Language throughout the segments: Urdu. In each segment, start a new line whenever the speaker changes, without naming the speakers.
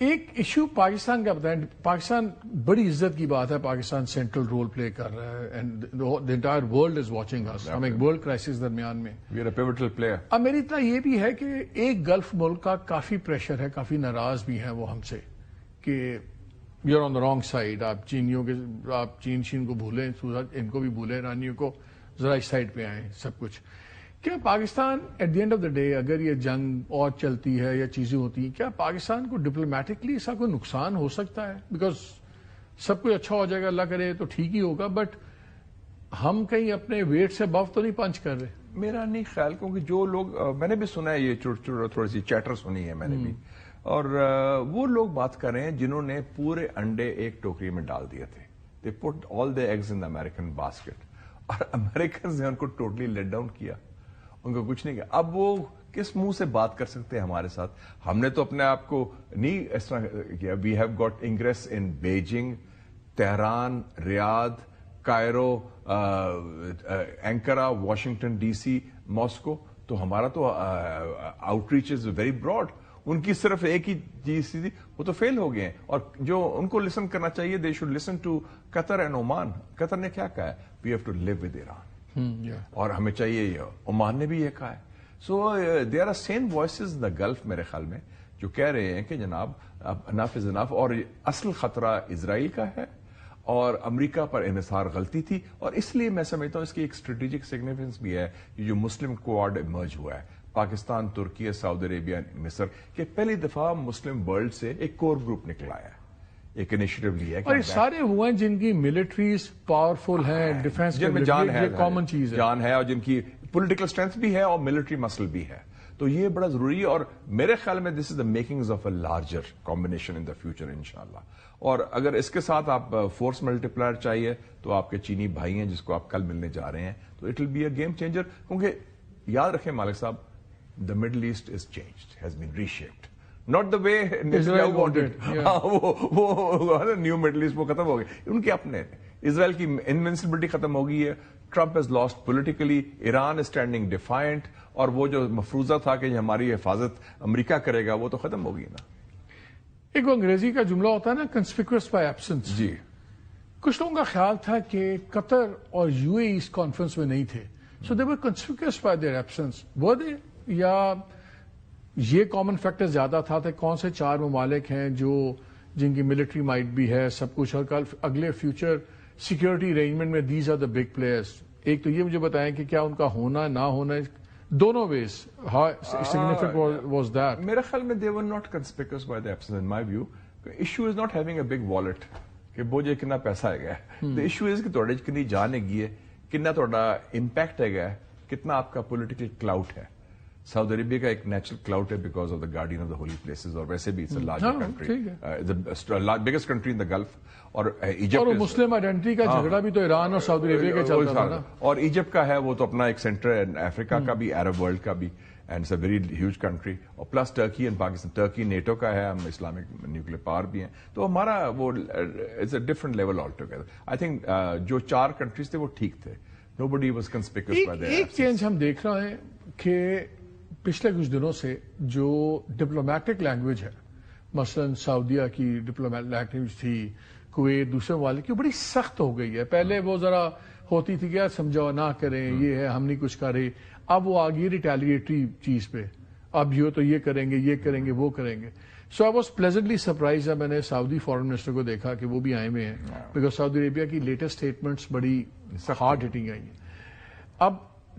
ایک ایشو پاکستان کا بتائیں. پاکستان بڑی عزت کی بات ہے, پاکستان سینٹرل رول پلے کر رہا ہے and the entire world is watching us. ہم ایک ورلڈ کرائسس درمیان میں,
we are a pivotal player.
اب میری اطلاع یہ بھی ہے کہ ایک گلف ملک کا کافی پریشر ہے, کافی ناراض بھی ہیں وہ ہم سے کہ you are on the wrong side. آپ چینیوں کے, آپ چین کو بھولیں, ان کو بھی بھولیں, ایرانیوں کو, ذرا اس سائڈ پہ آئیں سب کچھ. کیا Pakistan at the end of the day اگر یہ جنگ اور چلتی ہے یا چیزیں ہوتی ہیں, کیا پاکستان کو ڈپلومیٹکلی اس کا کوئی نقصان ہو سکتا ہے؟ بیکاز سب کچھ اچھا ہو جائے گا, اللہ کرے تو ٹھیک ہی ہوگا, بٹ ہم کہیں اپنے ویٹ سے بف تو نہیں پنچ کر رہے.
میرا نہیں خیال, کیونکہ جو لوگ, میں نے بھی سنا ہے یہ تھوڑی سی چیٹر سنی ہے میں نے بھی, اور وہ لوگ بات کر رہے ہیں جنہوں نے پورے انڈے ایک ٹوکری میں ڈال دیے تھے. They put all the eggs in the American basket, اور امیریکنز نے ان کو ٹوٹلی لیٹ ڈاؤن کیا, ان کو کچھ نہیں کیا. اب وہ کس منہ سے بات کر سکتے ہیں ہمارے ساتھ؟ ہم نے تو اپنے آپ کو نہیں اس طرح کیا. We have got ingress in Beijing, Tehran, Riyadh, Cairo, Ankara, Washington DC سی, ماسکو. تو ہمارا تو outreach is very broad. ان کی صرف ایک ہی چیز تھی, وہ تو فیل ہو گئے ہیں. اور جو ان کو لسن کرنا چاہیے, they should listen to Qatar and Oman. Qatar نے کیا کہا ہے؟ We have to live with Iran, اور ہمیں چاہیے یہ. عمان نے بھی یہ کہا ہے. So there are same voices in the Gulf میرے خیال میں جو کہہ رہے ہیں کہ جناب انف از انف, اور اصل خطرہ اسرائیل کا ہے اور امریکہ پر انحصار غلطی تھی. اور اس لیے میں سمجھتا ہوں اس کی ایک اسٹریٹجک سگنیفیکینس بھی ہے یہ جو مسلم کوارڈ ایمرج ہوا ہے, پاکستان, ترکی, سعودی عربیہ, مصر, کہ پہلی دفعہ مسلم ورلڈ سے ایک کور گروپ نکل آیا ہے, ایک انیشیٹو لیا ہے.
اور یہ سارے ہوئے ہیں جن کی ملٹریز پاورفل ہیں, ڈیفینس
جن میں جان ہے,
کامن چیز ہے,
جان ہے, اور جن کی پولیٹیکل اسٹرینتھ بھی ہے اور ملٹری مسل بھی ہے. تو یہ بڑا ضروری ہے, اور میرے خیال میں this is the makings of a larger combination in the future انشاءاللہ. اور اگر اس کے ساتھ آپ فورس ملٹی پلائر چاہیے تو آپ کے چینی بھائی ہیں جس کو آپ کل ملنے جا رہے ہیں, تو it will be a game changer. کیونکہ یاد رکھیں مالک صاحب, the Middle East is changed, has been reshaped. Not the way Israel wanted. وہ نیو مڈل ایسٹ وہ ختم ہو گئے, ان کے اپنے. اسرائیل کی انوینسبلٹی ختم ہو گئی ہے. Trump has lost politically. Iran is standing defiant. اور وہ جو مفروضہ تھا کہ ہماری حفاظت امریکہ کرے گا, وہ تو ختم ہو گئی نا.
ایک انگریزی کا جملہ ہوتا ہے نا, conspicuous by absence.
جی,
کچھ لوگوں کا خیال تھا کہ قطر اور یو اے اس کانفرنس میں نہیں تھے, so they were conspicuous by their absence. وہ دے یا یہ کامن فیکٹر زیادہ تھا کون سے 4 ممالک ہیں جو جن کی ملٹری مائٹ بھی ہے, سب کچھ, اور کل اگلے فیوچر سیکورٹی ارینجمنٹ میں these are the big players. ایک تو یہ مجھے بتائیں کہ کیا ان کا ہونا نہ ہونا دونوں ویز سگنیفیکنٹ واز دیٹ.
میرے خیال میں they were not conspicuous by the absence in my view. issue is not having a big wallet کہ بوجھے کتنا پیسہ ہے گیا. the issue is کہ تھوڑے کتنی جان ہے, کتنا تھوڑا امپیکٹ ہے گیا, کتنا آپ کا پولیٹیکل کلاؤٹ ہے. سعودی عربیہ کا ایک نیچرل کلاؤٹ ہے because of the guardian of the holy places, اور ویسے بھی larger country, biggest country in the Gulf. اور ایجپٹ,
اور مسلم آئیڈینٹی کا جھگڑا بھی تو ایران اور سعودی عربیہ کا چلتا تھا نا.
اور ایجپٹ کا ہے وہ تو اپنا ایک سینٹر ہے, افریقہ کا بھی, عرب ورلڈ کا بھی, and it's a very huge country. اور plus Turkey and Pakistan. Turkey NATO کا ہے, ہم اسلامک نیوکلیر پاور بھی ہیں, تو ہمارا وہ it's a different level altogether. I think جو 4 کنٹریز تھے وہ ٹھیک تھے. Nobody was conspicuous by their
ایک
absence.
چینج ہم دیکھ رہے ہیں کہ پچھلے کچھ دنوں سے جو ڈپلومیٹک لینگویج ہے, مثلا سعودیہ کی ڈپلومیٹک لینگویج تھی, کویت, دوسرے والے کی بڑی سخت ہو گئی ہے. پہلے وہ ذرا ہوتی تھی کہ سمجھو نہ کریں, یہ ہے, ہم نہیں کچھ کر رہے. اب وہ آ گئی ریٹیلیٹری چیز پہ, اب یہ تو یہ کریں گے, وہ کریں گے. سو آئی واز پلیزنٹلی سرپرائز. میں نے سعودی فارن منسٹر کو دیکھا کہ وہ بھی آئے ہوئے ہیں, بیکاز سعودی عربیہ کی لیٹسٹ اسٹیٹمنٹس بڑی ہارڈ ہٹنگ آئی ہیں. اب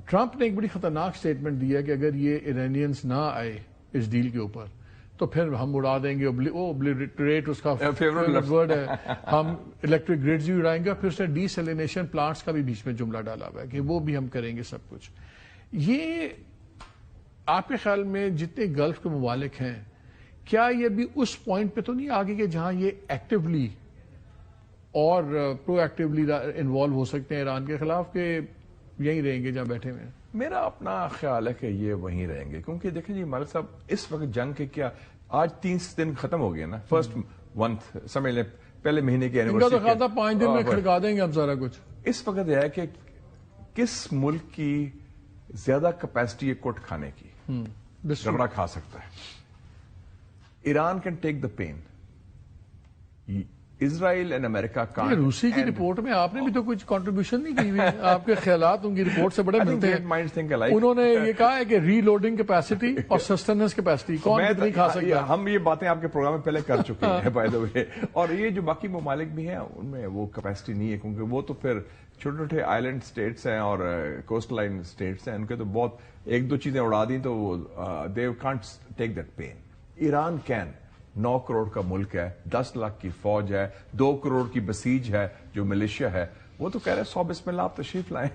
ٹرمپ نے ایک بڑی خطرناک اسٹیٹمنٹ دیا کہ اگر یہ ایرانینز نہ آئے اس ڈیل کے اوپر تو پھر ہم اڑا دیں گے. اوبلیٹریٹ اس کا فیوریٹ ورڈ ہے, ہم الیکٹرک گریڈز بھی اڑائیں گے. پھر اس نے ڈی سیلینیشن پلانٹس کا بھی بیچ میں جملہ ڈالا ہوا ہے کہ وہ بھی ہم کریں گے سب کچھ. یہ آپ کے خیال میں جتنے گلف کے ممالک ہیں, کیا یہ بھی اس پوائنٹ پہ تو نہیں آگے کہ جہاں یہ ایکٹیولی اور پرو ایکٹیولی انوالو ہو سکتے ہیں ایران کے خلاف, کہ یہیں رہیں گے جہاں بیٹھے ہوئے ہیں؟
میرا اپنا خیال ہے کہ یہ وہیں رہیں گے, کیونکہ دیکھیں جی مالک صاحب, اس وقت جنگ کے کیا آج 3 دن ختم ہو گئے نا, فرسٹ منتھ سمجھ لیں, پہلے مہینے کی
اینیورسری. ان کا تو خیال تھا 5 دن میں کھڑکا دیں گے ہم سارا کچھ.
اس وقت یہ ہے کہ کس ملک کی زیادہ کیپیسٹی ہے کوٹ کھانے کی, رگڑا کھا سکتا ہے. Iran can take the pain, Israel and America کا
روسی کی رپورٹ میں آپ نے بھی تو کچھ کنٹریبیوشن نہیں کی ہوئی. آپ کے خیالات ان کی رپورٹ سے بڑے ملتے ہیں. انہوں نے یہ کہا ہے کہ ری لوڈنگ کیپیسٹی اور سسٹیننس کیپیسٹی کون کتنی کھا سکتا ہے.
ہم یہ باتیں آپ کے پروگرام میں پہلے کر چکے ہیں بائی دا وے. اور یہ جو باقی ممالک بھی ہیں ان میں وہ کیپیسٹی نہیں ہے, کیونکہ وہ تو پھر چھوٹے چھوٹے آئیلینڈ اسٹیٹس ہیں اور کوسٹ لائن اسٹیٹس ہیں, ان کے تو بہت ایک دو چیزیں اڑا دیں تو they can't take that pain. Iran کین 9 کروڑ کا ملک ہے, 10 لاکھ کی فوج ہے, 2 کروڑ کی بسیج ہے جو ملیشیا ہے, وہ تو کہہ رہے 100 بسم اللہ آپ تشریف لائیں.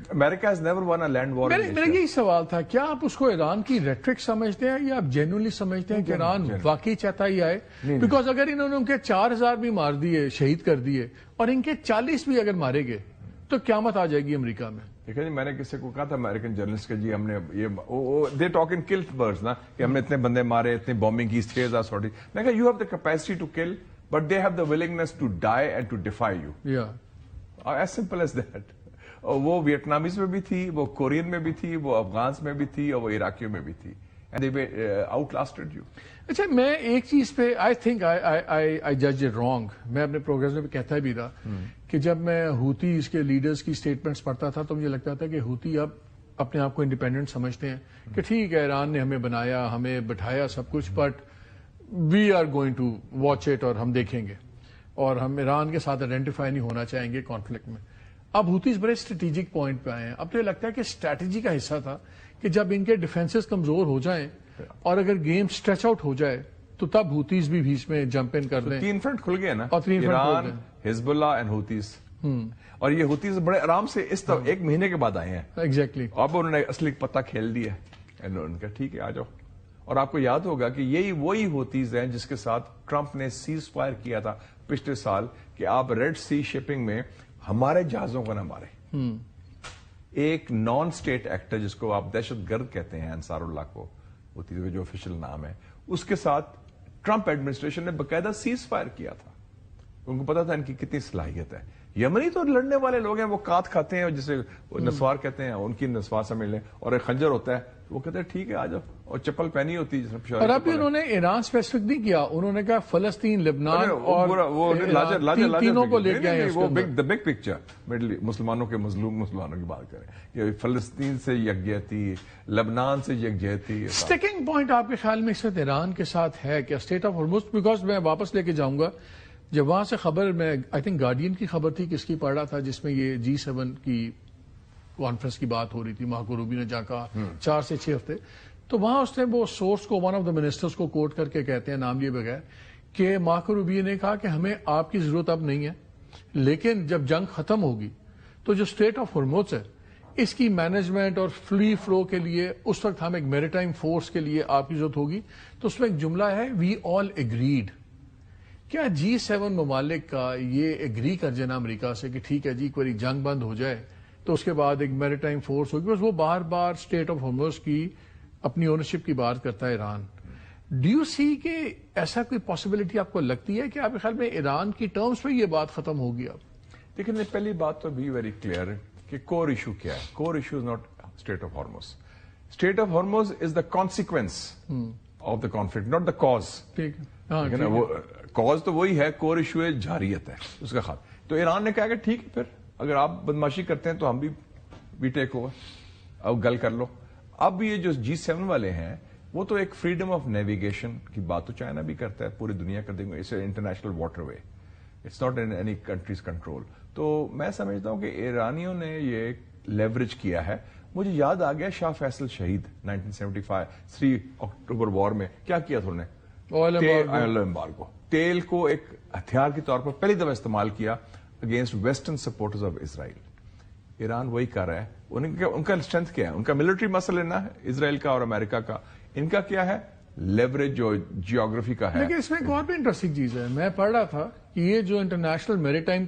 America has never won a land war.
میرا یہی سوال تھا, کیا آپ اس کو ایران کی ریٹرک سمجھتے ہیں یا آپ جینوئنلی سمجھتے ہیں کہ ایران واقعی چاہتا ہی آئے؟ بیکاز اگر انہوں نے ان کے 4000 بھی مار دیے, شہید کر دیے, اور ان کے 40 بھی اگر مارے گئے تو قیامت آ جائے گی امریکہ میں.
دیکھیں جی, میں نے کسی کو کہا تھا امریکن جرنلسٹ کے, جی ہم نے یہ دے ٹاک ان کل برڈز نا, کہ ہم نے اتنے بندے مارے, اتنی بومبنگ کی, 6000 سوٹی. میں کہا you have the capacity to kill but they have the willingness to die and to defy you. As simple as that. وہ ویٹنامیز میں بھی تھی, وہ کورین میں بھی تھی, وہ افغانس میں بھی تھی, اور وہ عراقیوں میں بھی تھی. And they out lasted you.
اچھا, میں ایک چیز پہ آئی تھنک آئی جج اٹ رانگ. میں اپنے پروگرام میں بھی کہتا بھی تھا کہ جب میں ہوتیز کے لیڈرز کی سٹیٹمنٹس پڑھتا تھا تو مجھے لگتا تھا کہ ہوتی اب اپنے آپ کو انڈیپینڈنٹ سمجھتے ہیں کہ ٹھیک ہے ایران نے ہمیں بنایا, ہمیں بٹھایا سب کچھ, but we are going to watch it, اور ہم دیکھیں گے, اور ہم ایران کے ساتھ آئیڈینٹیفائی نہیں ہونا چاہیں گے کانفلکٹ میں. اب ہوتیز بڑے اسٹریٹجک پوائنٹ پہ آئے ہیں. اب تو یہ لگتا ہے کہ اسٹریٹجی کا حصہ تھا کہ جب ان کے ڈیفینسز کمزور ہو جائیں اور اگر گیم اسٹریچ آؤٹ ہو جائے تو تب ہوتیز بھی بیچ میں جمپ ان کر دیں.
3 فرنٹ کھل گئے نا,
اور 3
ایران, حزب اللہ اینڈ ہوتیز. اور یہ ہوتیز بڑے آرام سے اس طرح 1 مہینے کے بعد آئے ہیں.
ایگزیکٹلی.
اب انہوں نے اصلی پتہ کھیل دیا, انہوں نے کہا ٹھیک ہے آ جاؤ. اور آپ کو یاد ہوگا کہ یہی وہی ہوتیز ہیں جس کے ساتھ ٹرمپ نے سیز فائر کیا تھا پچھلے سال کہ آپ ریڈ سی شپنگ میں ہمارے جہازوں کو نہ مارے. ایک نان اسٹیٹ ایکٹر جس کو آپ دہشت گرد کہتے ہیں, انصار اللہ کو, ہوتیز کا جو آفیشیل نام ہے, اس کے ساتھ ٹرمپ ایڈمنسٹریشن نے باقاعدہ سیز فائر کیا تھا. ان کو پتا تھا ان کی کتنی صلاحیت ہے. یمنی تو لڑنے والے لوگ ہیں, وہ کات کھاتے ہیں, جسے نسوار کہتے ہیں, ان کی نسوار سمجھ لیں, اور ایک خنجر ہوتا ہے, وہ کہتے ہیں ٹھیک ہے آ جاؤ, اور چپل پہنی ہوتی ہے.
اور اب انہوں نے ایران اسپیسیفک نہیں کیا, انہوں نے کہا فلسطین, لبنان اور تینوں کو لے کے آئے.
وہ بگ پکچر مسلمانوں کے مظلوم مسلمانوں کی بات کریں کہ فلسطین سے یکجہتی, لبنان سے یکجہتی.
اسٹیکنگ پوائنٹ آپ کے خیال میں اس وقت ایران کے ساتھ ہے کیا اسٹیٹ آف ہرمز؟ بیکاز میں واپس لے کے جاؤں گا, جب وہاں سے خبر, میں آئی تھنک گارڈین کی خبر تھی, کس کی پڑھ رہا تھا, جس میں یہ G7 کی کانفرنس کی بات ہو رہی تھی, مارکو روبیو نے جا کہا 4 سے 6 ہفتے, تو وہاں اس نے وہ سورس کو, ون آف دا منسٹرز کو کوٹ کر کے کہتے ہیں نام لیے بغیر, کہ مارکو روبیو نے کہا کہ ہمیں آپ کی ضرورت اب نہیں ہے, لیکن جب جنگ ختم ہوگی تو جو اسٹیٹ آف ہرمز ہے اس کی مینجمنٹ اور فری فلو کے لیے اس وقت ہم ایک میریٹائم فورس کے لیے آپ کی ضرورت ہوگی. تو اس میں ایک جملہ ہے, وی آل ایگریڈ. کیا G7 ممالک کا یہ ایگری کر جانا امریکہ سے کہ ٹھیک ہے جی ایک بار جنگ بند ہو جائے تو اس کے بعد ایک میریٹائم فورس ہوگی, بس وہ بار بار اسٹیٹ آف ہرمز کی اپنی اونرشپ کی بات کرتا ہے ایران. ڈو یو سی کہ ایسا کوئی پاسبلٹی آپ کو لگتی ہے کہ آپ کے خیال میں ایران کی ٹرمز پہ یہ بات ختم ہوگی؟ اب
لیکن پہلی بات تو بھی ویری کلیئر ہے کہ کور ایشو کیا ہے. Core issue is not Strait of Hormuz. Strait of Hormuz is the consequence of the conflict, not the cause.
ٹھیک
ہے, وہ کاز تو وہی ہے, کور ایشو ہے جارحیت ہے اس کا خاتمہ. تو ایران نے کہا کہ ٹھیک ہے پھر اگر آپ بدماشی کرتے ہیں تو ہم بھی ٹیک اوور, اب گل کر لو. اب یہ جو G7 والے ہیں وہ تو ایک فریڈم آف نیویگیشن کی بات تو چائنا بھی کرتا ہے, پوری دنیا کر دیں گے, اسے international waterway, it's not in any countries control. تو میں سمجھتا ہوں کہ ایرانیوں نے یہ لیوریج کیا ہے. مجھے یاد آ گیا شاہ فیصل شہید 1975 3 اکتوبر وار میں کیا کیا تھا انہوں نے, آئل ایمبارگو, تیل کو ایک ہتھیار کے طور پر پہلی دفعہ استعمال کیا against western supporters of Israel. Iran وہی کر رہا ہے. ان کا اسٹرینتھ کیا ہے, ان کا ملٹری مسل لینا ہے اسرائیل کا اور امریکہ کا, ان کا کیا ہے لیوریج جو جیوگرافی کا ہے.
لیکن اس میں ایک اور بھی انٹرسٹنگ چیز ہے, میں پڑھ رہا تھا کہ یہ جو انٹرنیشنل میری ٹائم